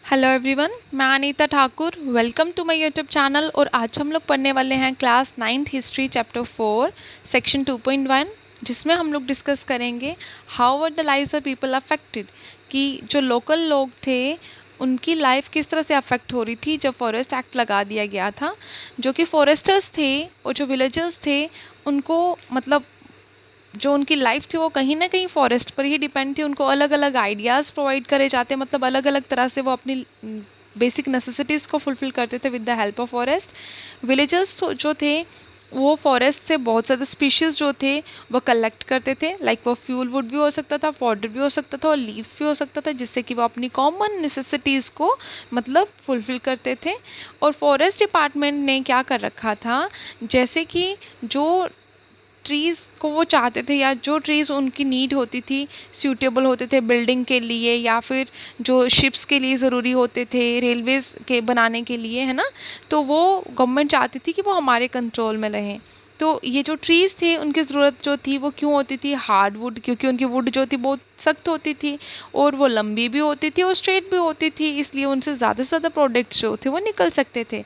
Hello everyone, मैं Anita Thakur. Welcome to my YouTube channel. और आज हम लोग पढ़ने वाले हैं class 9th history chapter 4 section 2.1, जिसमें हम लोग डिस्कस करेंगे how were the lives of people affected, कि जो लोकल लोग थे उनकी लाइफ किस तरह से अफेक्ट हो रही थी जब फॉरेस्ट एक्ट लगा दिया गया था। जो कि फॉरेस्टर्स थे और जो विलेजर्स थे उनको मतलब जो उनकी लाइफ थी वो कहीं ना कहीं फॉरेस्ट पर ही डिपेंड थी। उनको अलग अलग आइडियाज़ प्रोवाइड करे जाते, मतलब अलग अलग तरह से वो अपनी बेसिक नेसेसिटीज़ को फुलफ़िल करते थे with the help of forest. Villagers जो थे वो फॉरेस्ट से बहुत ज़्यादा स्पीशीज़ जो थे वो कलेक्ट करते थे। लाइक वो फ्यूल वुड भी हो सकता था, फॉडर भी हो सकता था और लीव्स भी हो सकता था, जिससे कि वो अपनी कॉमन नेसेसिटीज़ को मतलब फुलफ़िल करते थे। और फॉरेस्ट डिपार्टमेंट ने क्या कर रखा था, जैसे कि जो ट्रीज़ को वो चाहते थे या जो ट्रीज़ उनकी नीड होती थी, सूटेबल होते थे बिल्डिंग के लिए या फिर जो शिप्स के लिए ज़रूरी होते थे, रेलवेज़ के बनाने के लिए, है ना। तो वो गवर्नमेंट चाहती थी कि वो हमारे कंट्रोल में रहें। तो ये जो ट्रीज़ थे उनकी ज़रूरत जो थी वो क्यों होती थी, हार्ड वुड, क्योंकि उनकी वुड जो थी बहुत सख्त होती थी और वो लंबी भी होती थी और स्ट्रेट भी होती थी, इसलिए उनसे ज़्यादा से ज़्यादा प्रोडक्ट्स जो थे वो निकल सकते थे।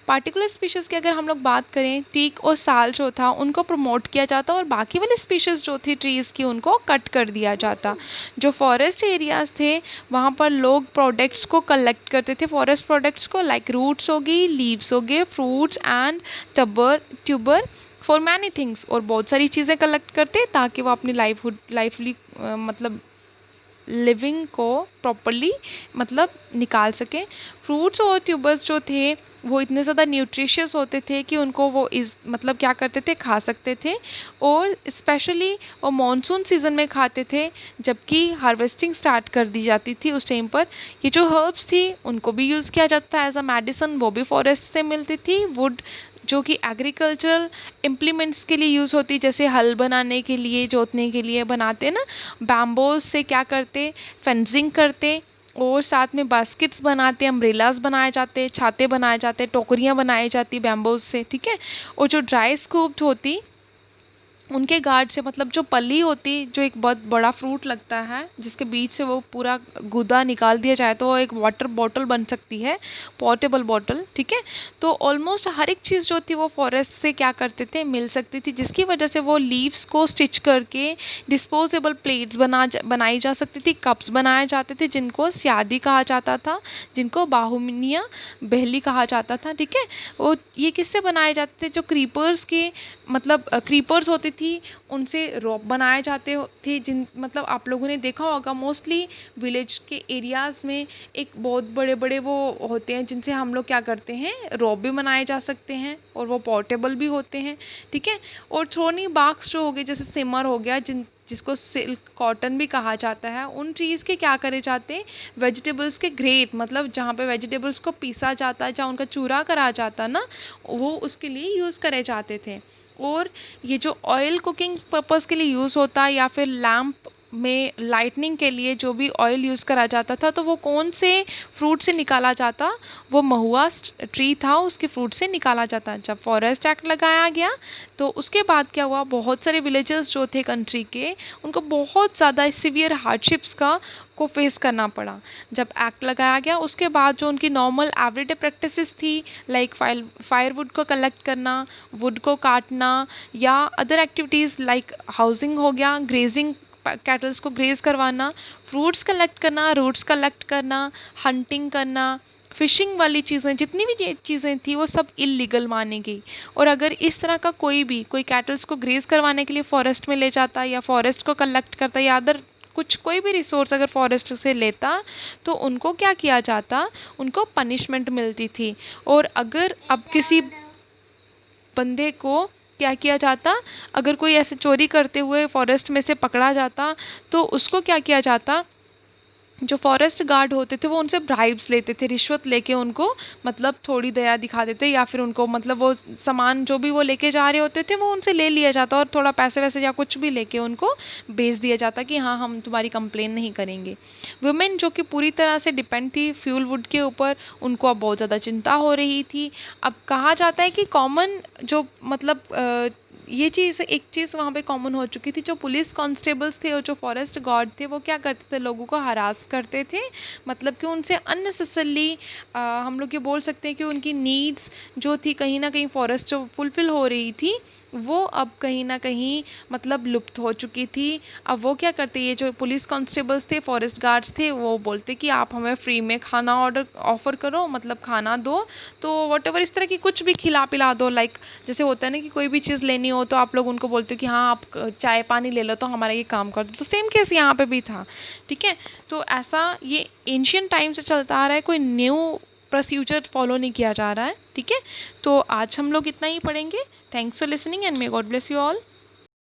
पार्टिकुलर स्पीशीज़ की अगर हम लोग बात करें, टीक और साल जो था उनको प्रमोट किया जाता और बाकी वाली स्पीशीज़ जो थी ट्रीज़ की उनको कट कर दिया जाता। जो फॉरेस्ट एरियाज़ थे वहाँ पर लोग प्रोडक्ट्स को कलेक्ट करते थे, फॉरेस्ट प्रोडक्ट्स को, लाइक रूट्स हो गई, लीव्स हो गए, fruits and tuber for many things, और बहुत सारी चीज़ें कलेक्ट करते ताकि वो अपनी लाइफली मतलब लिविंग को प्रॉपरली मतलब निकाल सकें। फ्रूट्स और ट्यूबर्स जो थे वो इतने ज़्यादा न्यूट्रिशियस होते थे कि उनको वो मतलब क्या करते थे, खा सकते थे। और स्पेशली वो मॉनसून सीज़न में खाते थे, जबकि हार्वेस्टिंग स्टार्ट कर दी जाती थी उस टाइम पर। ये जो हर्ब्स थी उनको भी यूज़ किया जाता है एज अ मेडिसिन, वो भी फॉरेस्ट से मिलती थी। वुड जो कि एग्रीकल्चरल इम्प्लीमेंट्स के लिए यूज़ होती, जैसे हल बनाने के लिए, जोतने के लिए बनाते ना, बैम्बोज से क्या करते, फेंसिंग करते और साथ में बास्केट्स बनाते, अम्ब्रेलास बनाए जाते, छाते बनाए जाते, टोकरियाँ बनाई जाती बैम्बोज से, ठीक है। और जो ड्राई स्कूप्ड होती उनके गार्ड से, मतलब जो पली होती, जो एक बहुत बड़ा फ्रूट लगता है जिसके बीच से वो पूरा गूदा निकाल दिया जाए तो वो एक वाटर बॉटल बन सकती है, पोर्टेबल बॉटल, ठीक है। तो ऑलमोस्ट हर एक चीज़ जो थी वो फॉरेस्ट से क्या करते थे, मिल सकती थी, जिसकी वजह से वो लीव्स को स्टिच करके डिस्पोजेबल प्लेट्स बनाई जा सकती थी, कप्स बनाए जाते थे जिनको स्यादी कहा जाता था, जिनको बाहुनिया बहली कहा जाता था, ठीक है। और ये किससे बनाए जाते थे, जो क्रीपर्स के मतलब क्रीपर्स होती थी उनसे रॉप बनाए जाते थे, जिन मतलब आप लोगों ने देखा होगा मोस्टली विलेज के एरियाज़ में एक बहुत बड़े बड़े वो होते हैं जिनसे हम लोग क्या करते हैं, रॉप भी बनाए जा सकते हैं और वो पोर्टेबल भी होते हैं, ठीक है। और थ्रोनी बाग्स जो हो गए, जैसे सिमर हो गया, जिसको सिल्क कॉटन भी कहा जाता है, उन ट्रीज़ के क्या करे जाते हैं, वेजिटेबल्स के ग्रेट, मतलब जहाँ पे वेजिटेबल्स को पीसा जाता है, जहाँ उनका चूरा करा जाता ना, वो उसके लिए यूज़ करे जाते थे। और ये जो ऑयल कुकिंग पर्पज़ के लिए यूज़ होता है या फिर लैम्प में लाइटनिंग के लिए जो भी ऑयल यूज़ करा जाता था, तो वो कौन से फ्रूट से निकाला जाता, वो महुआ ट्री था, उसके फ्रूट से निकाला जाता। जब फॉरेस्ट एक्ट लगाया गया तो उसके बाद क्या हुआ, बहुत सारे विलेजर्स जो थे कंट्री के, उनको बहुत ज़्यादा सिवियर हार्डशिप्स को फेस करना पड़ा। जब एक्ट लगाया गया उसके बाद जो उनकी नॉर्मल एवरीडे प्रैक्टिसेस थी, लाइक फायरवुड को कलेक्ट करना, वुड को काटना, या अदर एक्टिविटीज़ लाइक हाउसिंग हो गया, ग्रेजिंग, कैटल्स को ग्रेज करवाना, फ्रूट्स कलेक्ट करना, रूट्स कलेक्ट करना, हंटिंग करना, फ़िशिंग वाली चीज़ें, जितनी भी चीज़ें थी वो सब इलीगल मानी गई। और अगर इस तरह का कोई कैटल्स को ग्रेज करवाने के लिए फॉरेस्ट में ले जाता या फॉरेस्ट को कलेक्ट करता या अदर कोई भी रिसोर्स अगर फॉरेस्ट से लेता, तो उनको क्या किया जाता, उनको पनिशमेंट मिलती थी। और अगर अब किसी बंदे को क्या किया जाता, अगर कोई ऐसे चोरी करते हुए फॉरेस्ट में से पकड़ा जाता, तो उसको क्या किया जाता, जो फॉरेस्ट गार्ड होते थे वो उनसे ब्राइब्स लेते थे, रिश्वत लेके उनको मतलब थोड़ी दया दिखा देते, या फिर उनको मतलब वो सामान जो भी वो लेके जा रहे होते थे वो उनसे ले लिया जाता और थोड़ा पैसे वैसे या कुछ भी लेके उनको भेज दिया जाता कि हाँ हम तुम्हारी कंप्लेन नहीं करेंगे। वुमेन जो कि पूरी तरह से डिपेंड थी फ्यूल वुड के ऊपर, उनको अब बहुत ज़्यादा चिंता हो रही थी। अब कहा जाता है कि कॉमन जो मतलब ये चीज़ एक चीज़ वहाँ पे कॉमन हो चुकी थी। जो पुलिस कांस्टेबल्स थे और जो फॉरेस्ट गार्ड थे वो क्या करते थे, लोगों को हरास करते थे, मतलब कि उनसे अननेसेसरली हम लोग ये बोल सकते हैं कि उनकी नीड्स जो थी कहीं ना कहीं फॉरेस्ट जो फुलफ़िल हो रही थी वो अब कहीं ना कहीं मतलब लुप्त हो चुकी थी। अब वो क्या करते, ये जो पुलिस कांस्टेबल्स थे, फॉरेस्ट गार्ड्स थे, वो बोलते कि आप हमें फ्री में खाना ऑफ़र करो, मतलब खाना दो, तो वॉटेवर इस तरह की कुछ भी खिला पिला दो। लाइक जैसे होता है ना कि कोई भी चीज़ लेनी हो तो आप लोग उनको बोलते हो कि हाँ आप चाय पानी ले लो तो हमारा ये काम कर दो, तो सेम केस यहाँ पे भी था। ठीक है, तो ऐसा ये एंशियंट टाइम से चलता आ रहा है, कोई न्यू प्रोसीजर फॉलो नहीं किया जा रहा है। ठीक है, तो आज हम लोग इतना ही पढ़ेंगे। Thanks for listening and may God bless you all.